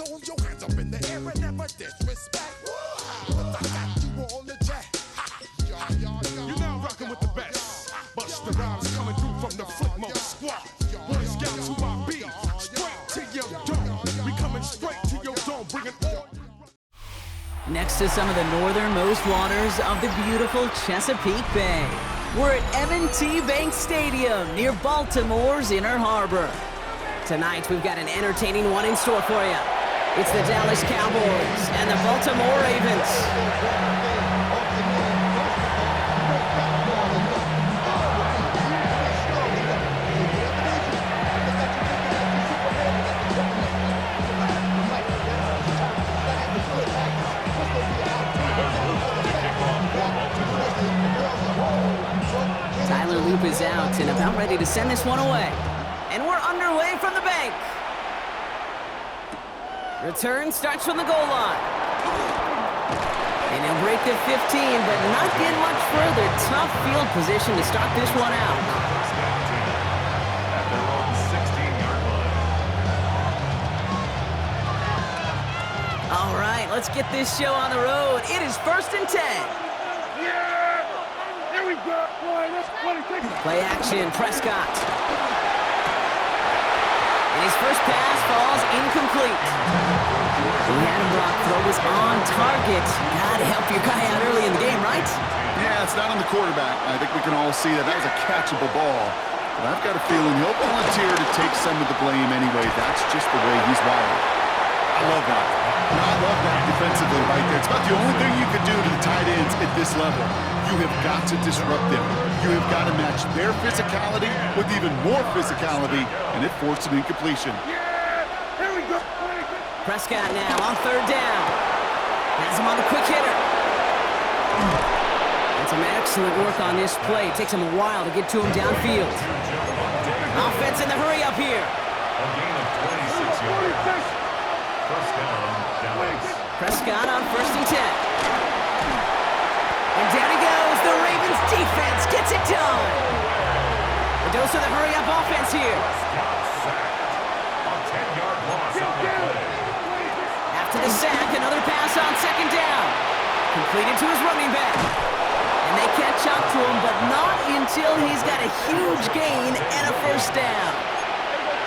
Throw your hands up in the air and never disrespect. But I got you all the jack. You're now rocking with the best. Busta Rhymes coming through from the Footmo squad. Boy Scouts who I be. Straight to your dome. We coming straight to your dome, bringing all. Next to some of the northernmost waters of the beautiful Chesapeake Bay, we're at M&T Bank Stadium near Baltimore's Inner Harbor. Tonight, we've got an entertaining one in store for you. It's the Dallas Cowboys and the Baltimore Ravens. Loop is out and about ready to send this one away. And we're underway from the bank. Return starts from the goal line. And he'll break the 15, but not get much further. Tough field position to start this one out. At their own 16-yard line. All right, let's get this show on the road. It is 1st and 10. Play action, Prescott. And his first pass falls incomplete. He had him blocked, throw was on target. Gotta help your guy out early in the game, right? Yeah, it's not on the quarterback. I think we can all see that that was a catchable ball. But I've got a feeling he'll volunteer to take some of the blame anyway. That's just the way he's wired. I love that. I love that defensively right there. It's about the only thing you could do to the tight ends at this level. You have got to disrupt them. You have got to match their physicality with even more physicality, and it forced an incompletion. Here we go. Prescott now on 3rd down. Has him on the quick hitter. And some excellent work on this play. It takes him a while to get to him downfield. Offense in the hurry up here. A gain of 26 yards. First down, Dallas. Prescott on 1st and 10. And down he goes. The Ravens defense gets it done. A dose of the hurry-up offense here. Got sacked. A 10-yard loss on the play. After the sack, another pass on 2nd down. Completed to his running back. And they catch up to him, but not until he's got a huge gain and a first down.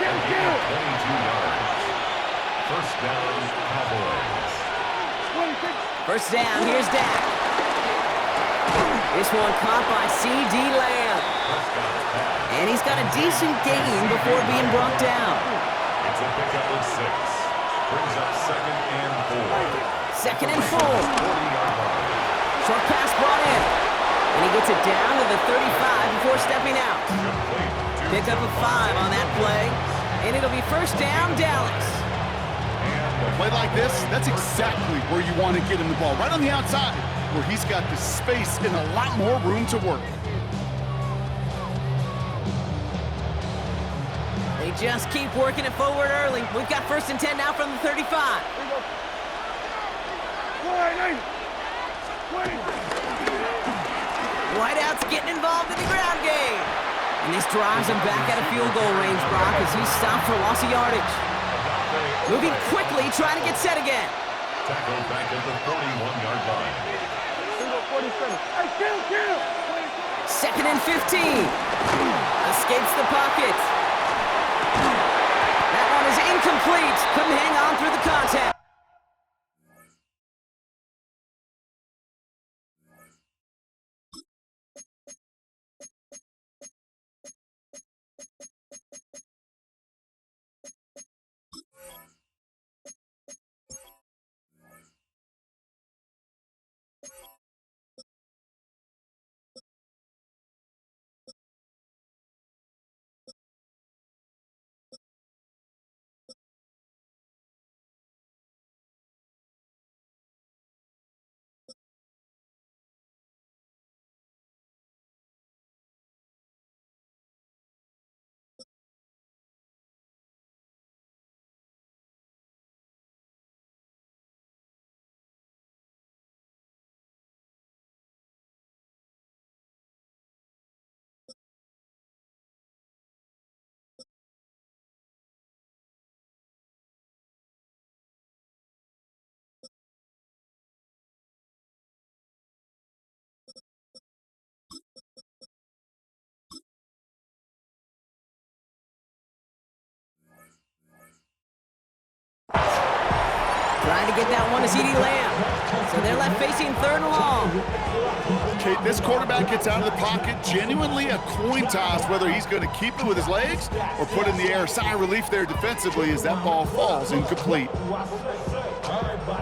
A gain of 22 yards. First down, Cowboys. First down, here's Dak. This one caught by C.D. Lamb. And he's got a decent gain before being brought down. It's a pickup of 6. Brings up 2nd and 4. 2nd and 4. 40-yard line. Short pass brought in. And he gets it down to the 35 before stepping out. Pick up a 5 on that play. And it'll be first down, Dallas. A play like this, that's exactly where you want to get him the ball. Right on the outside, where he's got the space and a lot more room to work. They just keep working it forward early. We've got 1st and 10 now from the 35. Whiteout's getting involved in the ground game. And this drives him back out of field goal range, Brock, as he's stopped for loss of yardage. Moving quickly, trying to get set again. Tackled back at the 41-yard line. 2nd and 15. Escapes the pocket. That one is incomplete. Couldn't hang on through the contact. Trying to get that one to CeeDee Lamb. So they're left facing 3rd and long. Okay, this quarterback gets out of the pocket, genuinely a coin toss whether he's going to keep it with his legs or put it in the air. Sigh of relief there defensively as that ball falls incomplete.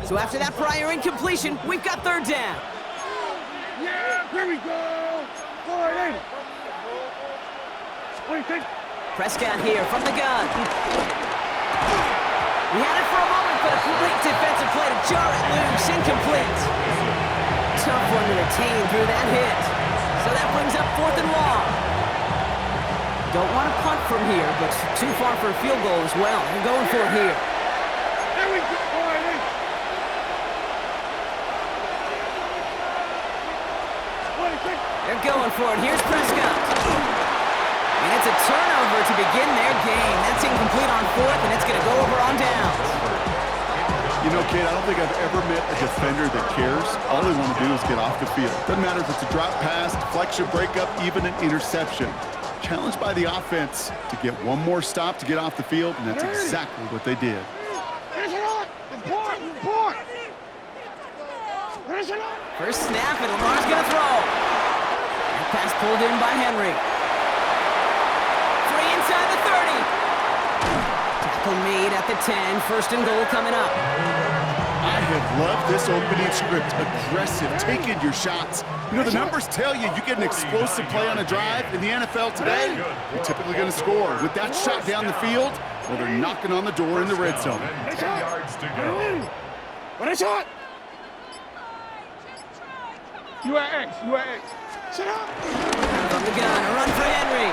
So after that prior incompletion, we've got 3rd down. Yeah, here we go. All right. What do you think? Prescott here from the gun. We had it for a moment, but a great defensive play to jar it loose, incomplete. Tough one to retain through that hit. So that brings up 4th and long. Don't want to punt from here, but too far for a field goal as well. They're going for it here. There we go. All right. What do you think? They're going for it. Here's Prescott. And it's a turnover to begin their game. That's incomplete on 4th, and it's going to go over on downs. You know, kid, I don't think I've ever met a defender that cares. All they want to do is get off the field. Doesn't matter if it's a drop pass, deflection, breakup, even an interception. Challenged by the offense to get one more stop to get off the field, and that's exactly what they did. First snap, and Lamar's going to throw. That pass pulled in by Henry. Free inside the 30. Tackle made at the 10. 1st and goal coming up. I have loved this opening script. Aggressive, taking your shots. You know, the numbers tell you get an explosive play on a drive. In the NFL today, you're typically going to score. With that shot down the field, well, they're knocking on the door in the red zone. 10 yards to go. What is it? You are X. Sit up. From the gun, a run for Henry.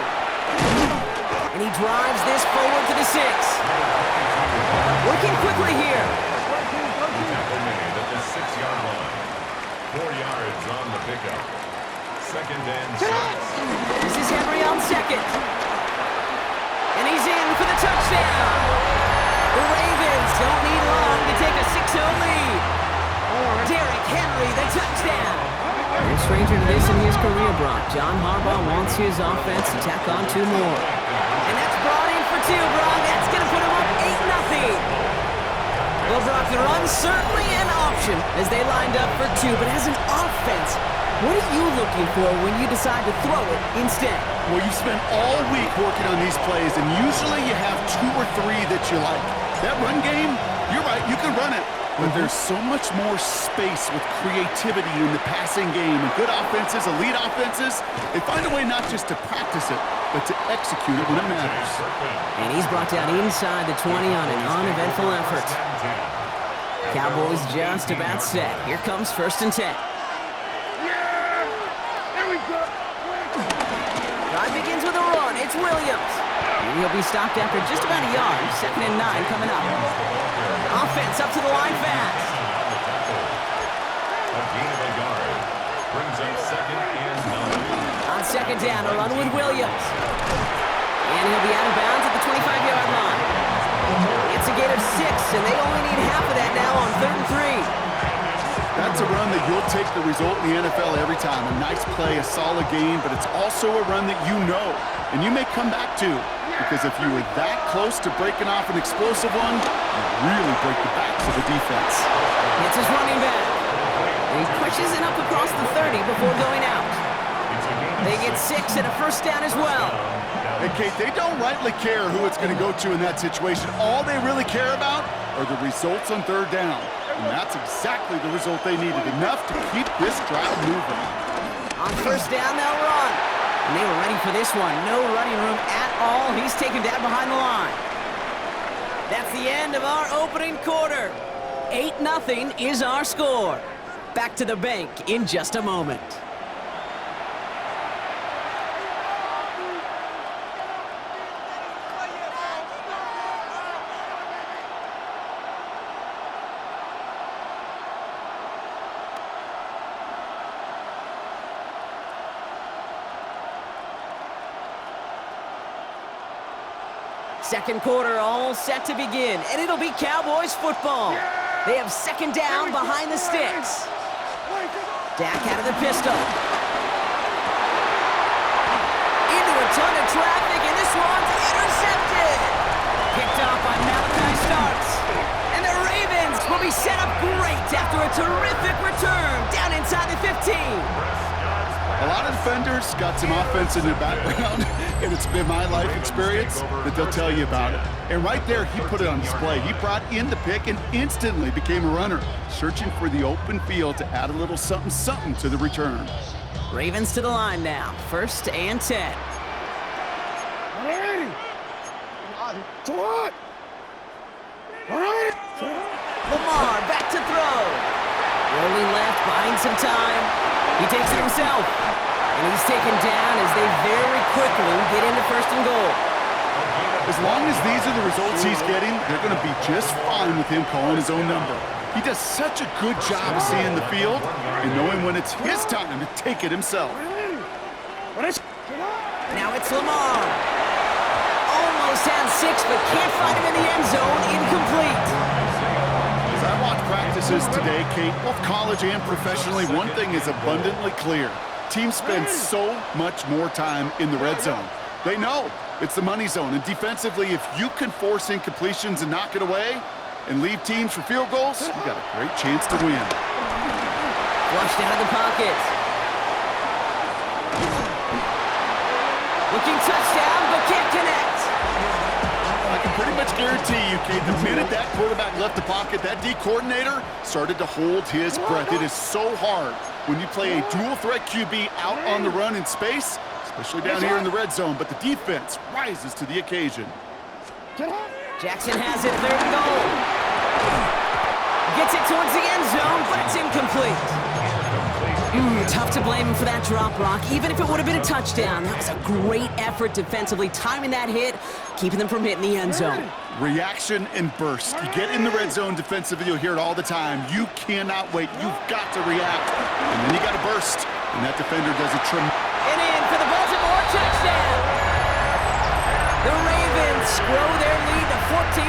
And he drives this forward to the 6. Working quickly here. Tackle made at the 6-yard line. 4 yards on the pickup. 2nd and 6. This is Henry on 2nd. And he's in for the touchdown. The Ravens don't need long to take a 6-0 lead. Derrick Henry, the touchdown. No stranger to this in his career, Brock. John Harbaugh wants his offense to tack on 2 more. And that's brought in for 2, Brock. That's going to put him up 8-0. Well, Brock, the run's certainly an option as they lined up for 2, but as an offense, what are you looking for when you decide to throw it instead? Well, you spent all week working on these plays, and usually you have 2 or 3 that you like. That run game, you're right, you can run it. But there's so much more space with creativity in the passing game. And good offenses, elite offenses, they find a way not just to practice it, but to execute it when it matters. And he's brought down inside the 20 on an uneventful effort. Cowboys just about set. Here comes 1st and 10. There we go. Drive begins with a run. It's Williams. And he'll be stopped after just about a yard. 2nd and 9 coming up. Offense up to the line fast. A gain of a yard. Brings up 2nd and 9. On 2nd down, a run with Williams. And he'll be out of bounds at the 25-yard line. It's a gain of 6, and they only need half of that now on 3rd and 3. That's a run that you'll take the result in the NFL every time. A nice play, a solid game, but it's also a run that you know, and you may come back to. Because if you were that close to breaking off an explosive one, you really break the backs of the defense. It's his running back. And he pushes it up across the 30 before going out. They get 6 and a 1st down as well. Hey, Kate, they don't rightly care who it's going to go to in that situation. All they really care about are the results on 3rd down. And that's exactly the result they needed. Enough to keep this drive moving. On 1st down, they'll run. And they were ready for this one. No running room at all. He's taken down behind the line. That's the end of our opening quarter. 8-0 is our score. Back to the bank in just a moment. Second quarter all set to begin, and it'll be Cowboys football. They have 2nd down behind the sticks. Dak out of the pistol. Into a ton of traffic, and this one's intercepted. Picked off by Malachi Starks. And the Ravens will be after a terrific return down inside the 15. A lot of defenders got some offense in their background, and it's been my life experience that they'll tell you about it. And right there, he put it on display. He brought in the pick and instantly became a runner, searching for the open field to add a little something to the return. Ravens to the line now, 1st and 10. Lamar back to throw. Rolling left, buying some time. He takes it himself. And he's taken down as they very quickly get into 1st and goal. As long as these are the results he's getting, they're going to be just fine with him calling his own number. He does such a good job of seeing the field and knowing when it's his time to take it himself. Now it's Lamar. Almost has 6, but can't find him in the end zone. Incomplete. As I watch practices today, Kate, both college and professionally, one thing is abundantly clear. Teams spend so much more time in the red zone. They know it's the money zone, and defensively, if you can force incompletions and knock it away and leave teams for field goals, you got a great chance to win. Flushed out of the pocket. Looking touchdown, but can't connect. I can pretty much guarantee you, Kate, the minute that quarterback left the pocket, that D coordinator started to hold his breath. It is so hard when you play a dual-threat QB out on the run in space, especially down here in the red zone, but the defense rises to the occasion. Jackson has it, 3rd and goal. Gets it towards the end zone, but it's incomplete. Tough to blame him for that drop, Brock, even if it would have been a touchdown. That was a great effort defensively, timing that hit, keeping them from hitting the end zone. Reaction and burst. You get in the red zone defensively, you'll hear it all the time. You cannot wait. You've got to react. And then you got to burst. And that defender does a And in for the Baltimore touchdown. The Ravens grow their lead to 14-0.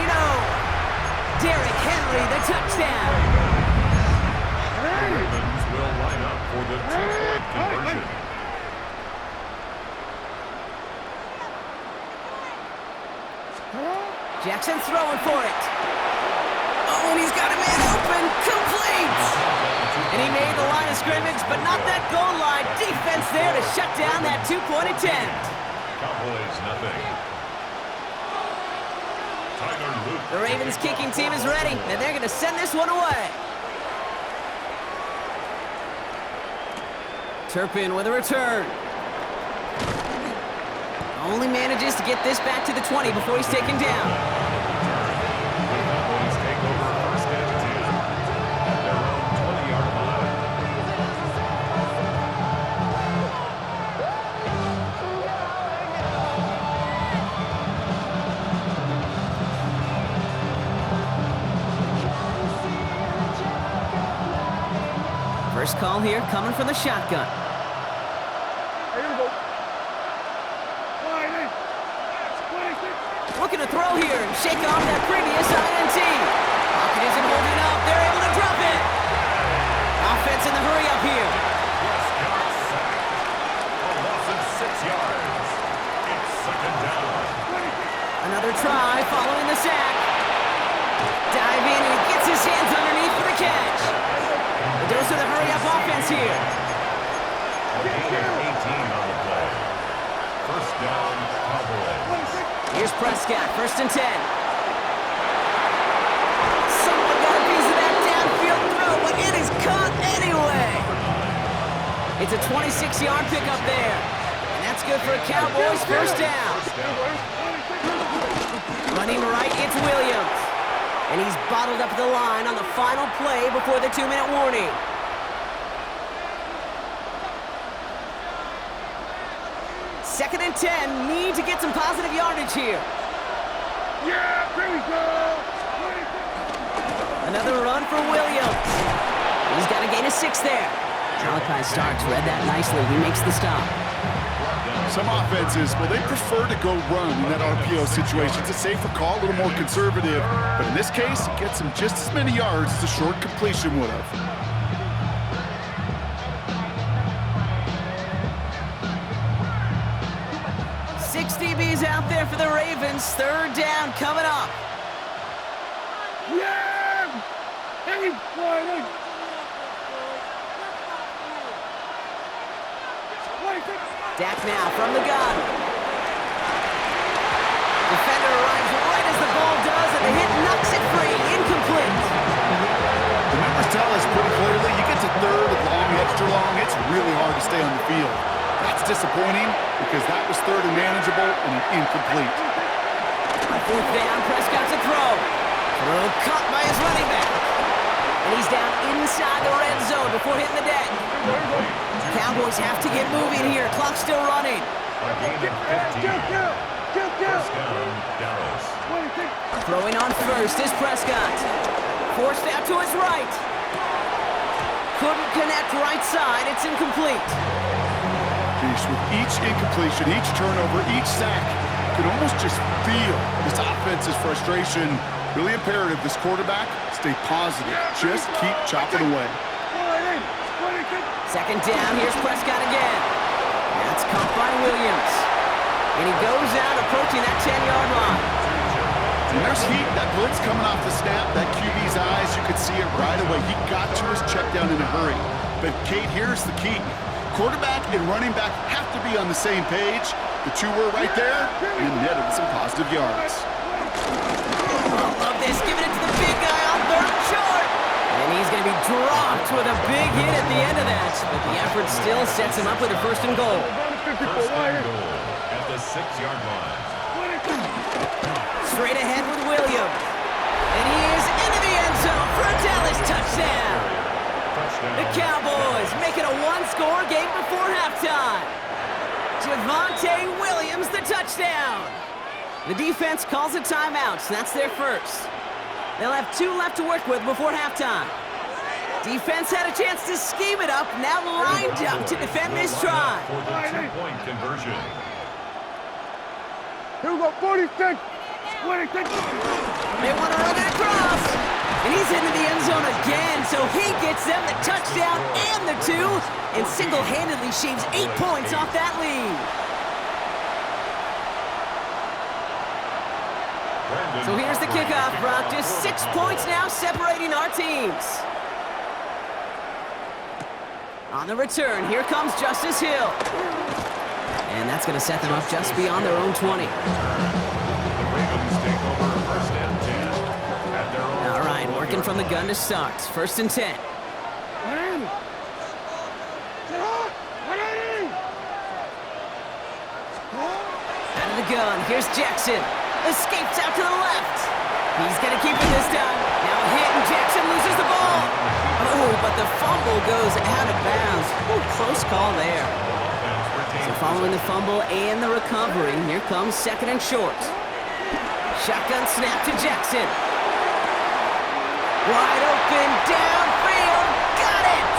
Derrick Henry, the touchdown. Ravens will line up for the 2-point conversion. Jackson throwing for it. Oh, and he's got a man open. Complete. And he made the line of scrimmage, but not that goal line. Defense there to shut down that 2-point attempt. Cowboys, nothing. Tyler Luke. The Ravens kicking team is ready, and they're going to send this one away. Turpin with a return. Only manages to get this back to the 20 before he's taken down. The Cowboys take over 1st and 10 at their own 20-yard line. First call here coming from the shotgun. Looking to throw here and shake off that previous INT. Pocket isn't holding up. They're able to drop it. Offense in the hurry up here. Prescott sacked. A loss of 6 yards. It's 2nd down. Another try following the sack. Dive in and he gets his hands underneath for the catch. The dose of the hurry up offense here. A gain of 18 on the play. 1st down, Cowboys. Here's Prescott, 1st and 10. Someone got a piece of that downfield throw, but it is caught anyway. It's a 26-yard pickup there. And that's good for a Cowboys 1st down. Running right, it's Williams. And he's bottled up at the line on the final play before the 2-minute warning. Second and 10, need to get some positive yardage here. Yeah, there we go. Another run for Williams. He's got a gain of 6 there. Malachi Starks read that nicely. He makes the stop. Some offenses, well, they prefer to go run in that RPO situation. It's a safer call, a little more conservative. But in this case, it gets him just as many yards as a short completion would have. DBs out there for the Ravens. 3rd down coming up. Yeah! There we Dak now from the gun. Defender arrives right as the ball does, and the hit knocks it free. Incomplete. The numbers tell us pretty clearly, you get to third and long, extra long, it's really hard to stay on the field. That's disappointing because that was third and manageable and an incomplete. On fourth down, Prescott's a throw. Throw caught by his running back. And he's down inside the red zone before hitting the deck. Cowboys have to get moving here. Clock's still running. A gain of 15. First down, Dallas. Throwing on first is Prescott. Forced out to his right. Couldn't connect right side. It's incomplete. Gosh, with each incompletion, each turnover, each sack, you can almost just feel this offense's frustration. Really imperative, this quarterback, stay positive. Just keep chopping away. Second down, here's Prescott again. That's caught by Williams. And he goes out approaching that 10-yard line. And there's heat. That blitz coming off the snap, that QB's eyes, you could see it right away. He got to his check down in a hurry. But, Kate, here's the key. Quarterback and running back have to be on the same page. The two were right there and netted some positive yards. Love this, giving it to the big guy on third short. And he's going to be dropped with a big hit at the end of that. But the effort still sets him up with a first and goal. First and goal at the 6-yard line. Straight ahead with Williams. And he is into the end zone for a Dallas touchdown. The Cowboys make it a one-score game before halftime. Javonte Williams, the touchdown. The defense calls a timeout, so that's their first. They'll have 2 left to work with before halftime. Defense had a chance to scheme it up, now lined up to defend this try. For the 2-point conversion. Here we go, 46. 26. They want to run it across. And he's into the end zone again, so he gets them the touchdown and the 2, and single-handedly shaves 8 points off that lead. So here's the kickoff, Brock. Just 6 points now separating our teams. On the return, here comes Justice Hill. And that's going to set them up just beyond their own 20. The Ravens take over first and 10 at their own. All right, working from the gun to start. First and 10. Out of the gun, here's Jackson. Escapes out to the left. He's going to keep it this time. Now a hit, and Jackson loses the ball. Oh, but the fumble goes out of bounds. Ooh, close call there. So following the fumble and the recovery, here comes second and short. Shotgun snap to Jackson. Wide open, downfield, got it!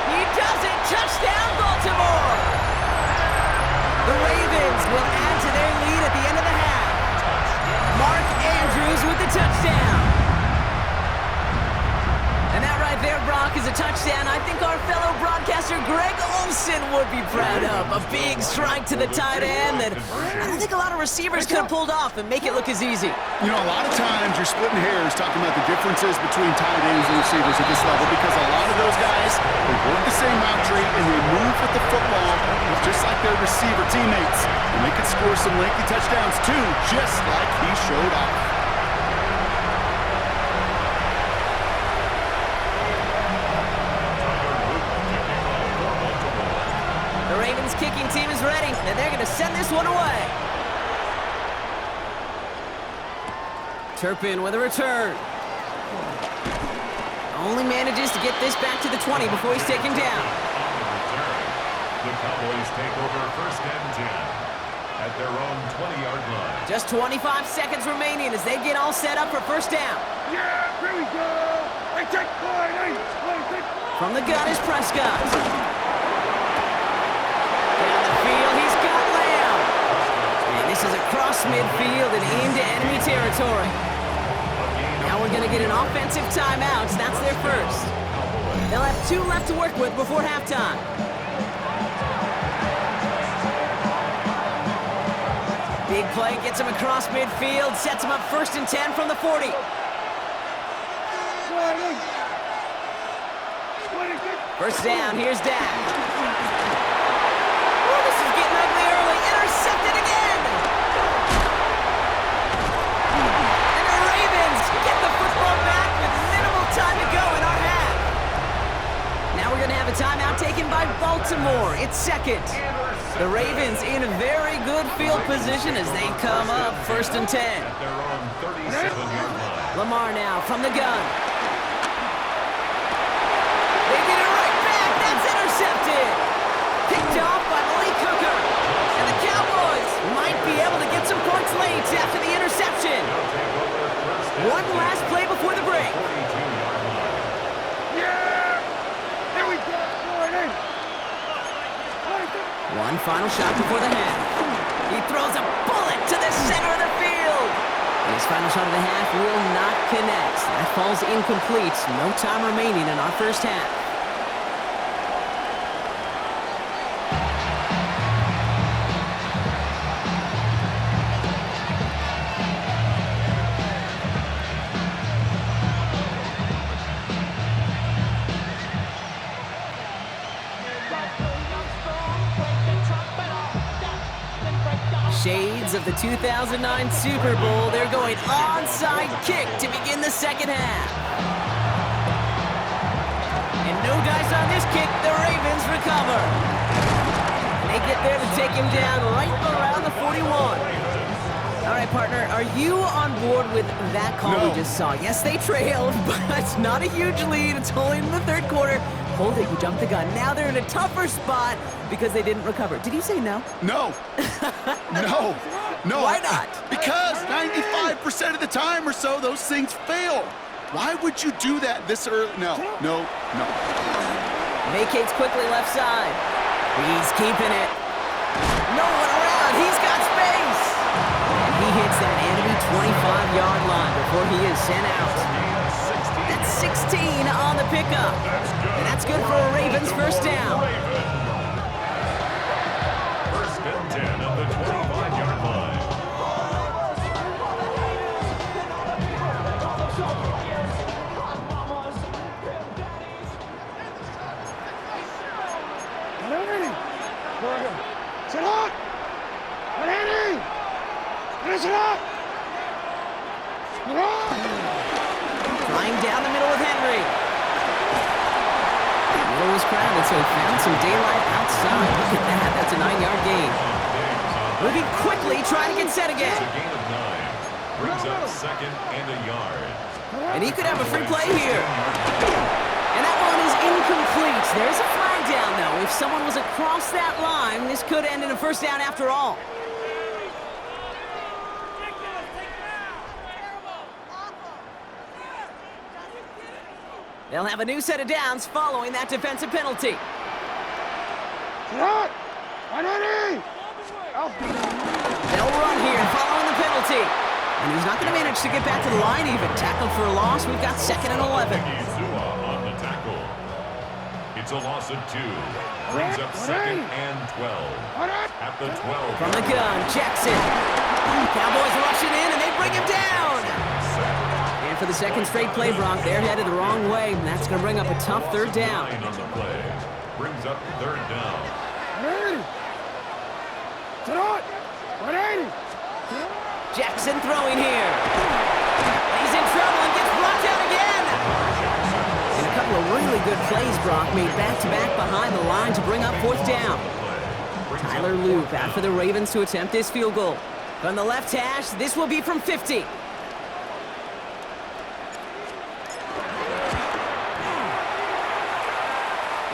He does it, touchdown Baltimore! The Ravens will add to their lead at the end of the half. Mark Andrews with the touchdown. And that right there, Brock, is a touchdown I think our fellow broadcaster Greg Olsen would be proud of. A big strike to the tight end that I don't think a lot of receivers could have pulled off and make it look as easy. You know, a lot of times you're splitting hairs talking about the differences between tight ends and receivers at this level because a lot of those guys, they work the same route tree and they move with the football just like their receiver teammates. And they can score some lengthy touchdowns too, just like he showed off. The Ravens kicking team is ready, and they're going to send this one away. Turpin with a return. Only manages to get this back to the 20 before he's taken down. The Cowboys take over first and 10 at their own 20-yard line. Just 25 seconds remaining as they get all set up for first down. Yeah, here we go. I take 26. From the gun is Prescott. Down the field, he's got Lamb. And this is across midfield and into enemy territory. Now we're going to get an offensive timeout. That's their first. They'll have 2 left to work with before halftime. Big play gets him across midfield, sets him up first and 10 from the 40. First down, here's Dak. Oh, this is getting ugly early. Intercepted again. And the Ravens get the football back with minimal time to go in our half. Now we're going to have a timeout taken by Baltimore. It's second. The Ravens in a very good field position as they come up first and 10. They're on 37-yard line. Lamar now from the gun. They get it right back. That's intercepted. Picked off by Malik Hooker. And the Cowboys might be able to get some points late after the interception. One last play before the break. 42-yard line. One final shot before the half. He throws a bullet to the center of the field. And his final shot of the half will not connect. That falls incomplete. No time remaining in our first half. Shades of the 2009 Super Bowl. They're going onside kick to begin the second half. And no dice on this kick. The Ravens recover. And they get there to take him down right around the 41. All right, partner, are you on board with that call No. we just saw? Yes, they trailed, but it's not a huge lead. It's only in the third quarter. Hold it, you jumped the gun. Now they're in a tougher spot because they didn't recover. Did you say no? No. No. No. Why not? Because 95% of the time or so, those things fail. Why would you do that this early? No. Vacates quickly left side. He's keeping it. No one around. He's got space. And he hits that enemy 25-yard line before he is sent out. That's 16 on the pickup. And that's good for a Ravens first down. First and 10 on the 25-yard line. Flying down the middle with Henry. The middle was crowded, so he found some daylight outside. Look at that. That's a 9-yard gain. Moving quickly, trying to get set again. It's a gain of 9. Brings up second and a yard. And he could have a free play here. And that one is incomplete. There's a flag down, though. If someone was across that line, this could end in a first down after all. They'll have a new set of downs following that defensive penalty. They'll run here following the penalty. And he's not going to manage to get back to the line even. Tackled for a loss. We've got second and 11. on the tackle. It's a loss of 2. Brings up second and 12. At the 12. From the gun, Jackson. Cowboys rushing in, and they bring him down. And for the second straight play, Brock, they're headed the wrong way. And that's going to bring up a tough third down. 9 on the play. Brings up third down. Jackson throwing here. He's in trouble and gets blocked out again. And a couple of really good plays, Brock, made back-to-back behind the line to bring up fourth down. Tyler Loop out for the Ravens to attempt this field goal. From the left hash, this will be from 50.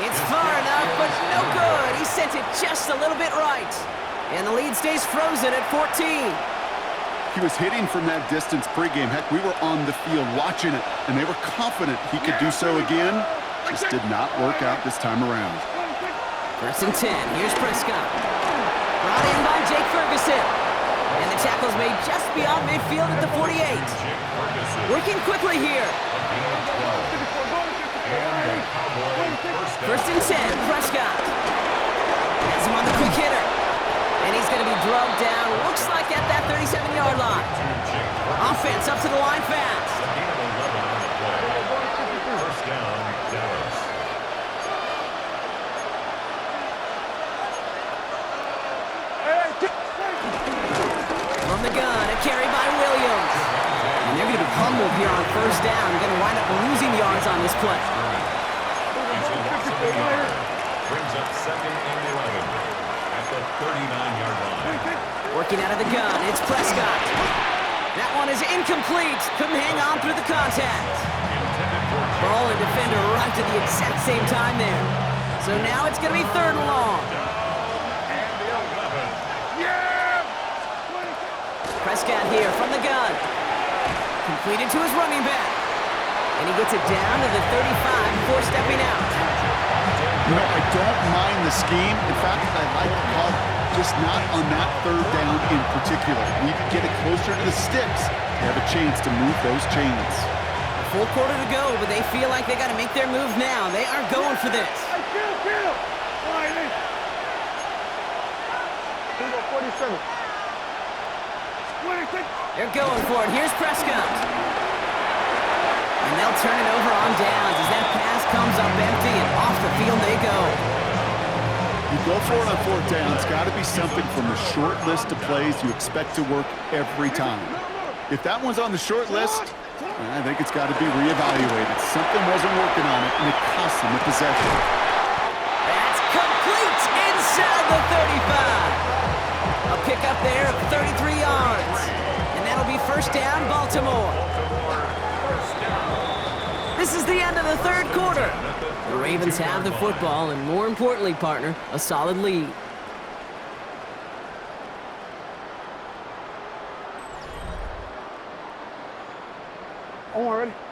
It's far enough, but no good. He sent it just a little bit right. And the lead stays frozen at 14. He was hitting from that distance pregame. Heck, we were on the field watching it, and they were confident he could do so again. Just did not work out this time around. First and 10. Here's Prescott. Brought in by Jake Ferguson. And the tackle's made just beyond midfield at the 48. Working quickly here. First and 10. Prescott. Has him on the quick hitter. And he's going to be drugged down, looks like at that 37-yard line. Offense up to the line fast. this play. It's a loss of a yard. Brings up 2nd and 11 at the 39-yard line. Working out of the gun, it's Prescott. That one is incomplete. Couldn't hang on through the contact. Ball and defender right at the exact same time there. So now it's going to be 3rd and long. And 11. Prescott here from the gun. Completed to his running back. And he gets it down to the 35 before stepping out. You know, I don't mind the scheme. In fact, I like the call, just not on that 3rd down in particular. We need to get it closer to the sticks to have a chance to move those chains. A full quarter to go, but they feel like they got to make their move now. They are going for this. They're going for it. Here's Prescott. And they'll turn it over on downs as that pass comes up empty and off the field they go. You go for it on 4th down. It's got to be something from the short list of plays you expect to work every time. If that one's on the short list, I think it's got to be reevaluated. Something wasn't working on it, and it cost them the possession. That's complete inside the 35. A pickup there of 33 yards. And that'll be 1st down, Baltimore. This is the end of the 3rd quarter. The Ravens have the football, and more importantly, partner, a solid lead.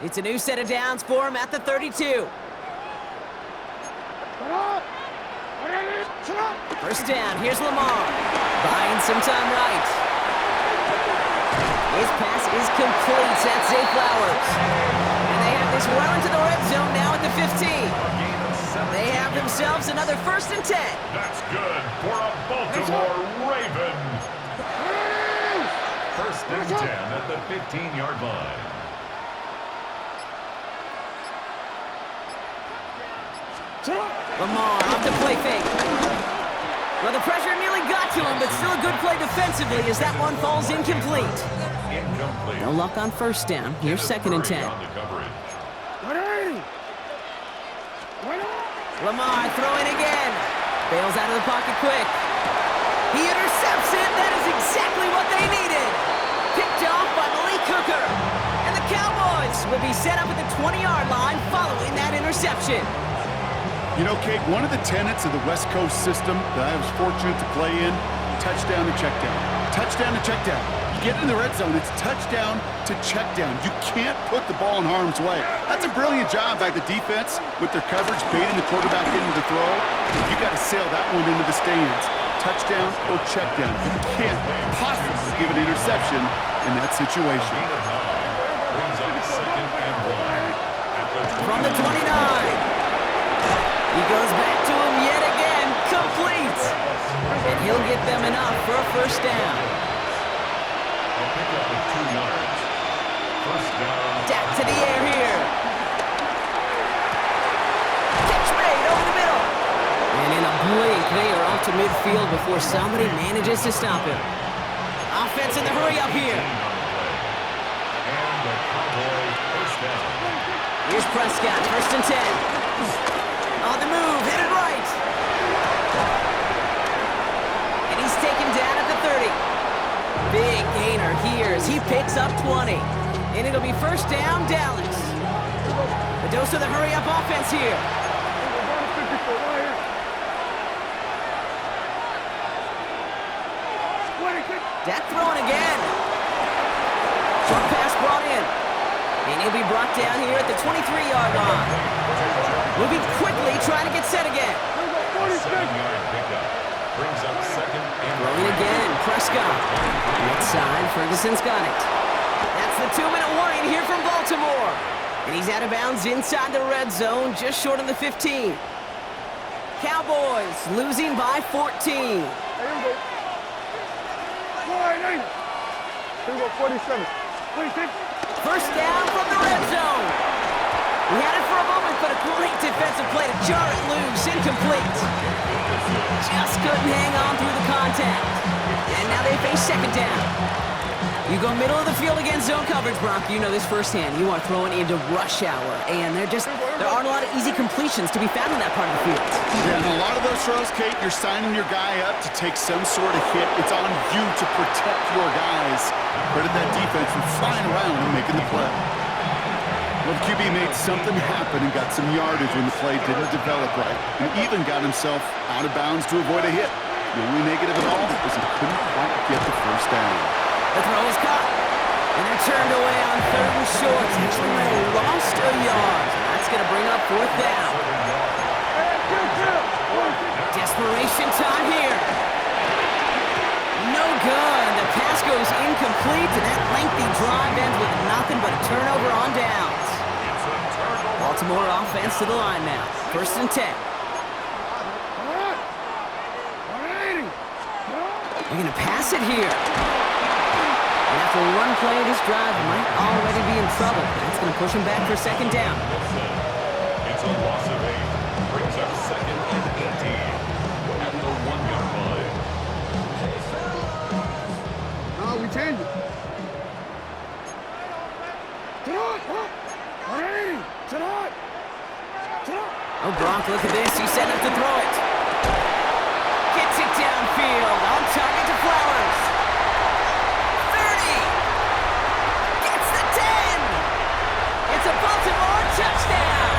It's a new set of downs for him at the 32. 1st down, here's Lamar. Buying some time right. His pass is complete. That's Zay Flowers. And they have this well into the red zone now at the 15. They have themselves another 1st and 10. That's good for a Baltimore Raven. 1st and 10 at the 15-yard line. Lamar off the play fake. Well, the pressure nearly got to him, but still a good play defensively as that one falls incomplete. Incomplete. No luck on 1st down. Here's 2nd and 10. Lamar throwing again. Bails out of the pocket quick. He intercepts it. That is exactly what they needed. Picked off by Malik Hooker. And the Cowboys will be set up at the 20-yard line following that interception. You know, Kate, one of the tenets of the West Coast system that I was fortunate to play in, touchdown to check down. Touchdown to check down. You get in the red zone, it's touchdown to check down. You can't put the ball in harm's way. That's a brilliant job by the defense with their coverage, baiting the quarterback into the throw. You got to sail that one into the stands. Touchdown or check down. You can't possibly give an interception in that situation. From the 29. He goes back to him yet again, complete. And he'll get them enough for a 1st down. A pickup of 2 yards. 1st down. Dak to the air here. Catch made over the middle. And in a blink, they are off to midfield before somebody manages to stop him. Offense in the hurry up here. And the Cowboys 1st down. Here's Prescott, 1st and 10. On the move, headed right. And he's taken down at the 30. Big gainer here as he picks up 20. And it'll be 1st down, Dallas. A dose of the hurry-up offense here. Dak throwing again. Short pass brought in. And he'll be brought down here at the 23-yard line. Moving quickly, trying to get set again. 7-yard pickup. Brings up 2nd and Throwing again, Prescott. Right side, Ferguson's got it. That's the 2-minute warning here from Baltimore. And he's out of bounds inside the red zone, just short of the 15. Cowboys losing by 14. 47. 1st down from the red zone. We had it for a moment, but a great defensive play to jar it loose. Incomplete. Just couldn't hang on through the contact. And now they face 2nd down. You go middle of the field against zone coverage, Brock. You know this firsthand. You are throwing into rush hour, and there aren't a lot of easy completions to be found in that part of the field. Yeah, and a lot of those throws, Kate, you're signing your guy up to take some sort of hit. It's on you to protect your guys. Credit that defense for flying around and making the play. Well, the QB made something happen and got some yardage when the play didn't develop right, and even got himself out of bounds to avoid a hit. The only negative at all is he couldn't quite get the first down. The throw is caught, and they're turned away on 3rd and short. Actually, they lost a yard. That's going to bring up 4th down. Desperation time here. No good. The pass goes incomplete, and that lengthy drive ends with nothing but a turnover on downs. Baltimore offense to the line now. 1st and 10. They're going to pass it here. And after one play of this drive, he might already be in trouble. That's going to push him back for 2nd down. It's a loss of 8. Brings up 2nd and 18 at the 1-yard line. No, we change it. Oh, Gronk, look at this. He's setting up to throw it. Gets it downfield. On target to Flowers. 30. Gets the 10. It's a Baltimore touchdown.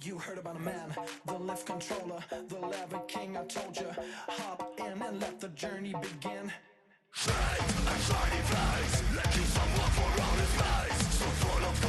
You heard about a man, the lift controller, the lever king, I told you. Hop in and let the journey begin. Straight and shiny face, letting someone for all his face. So full of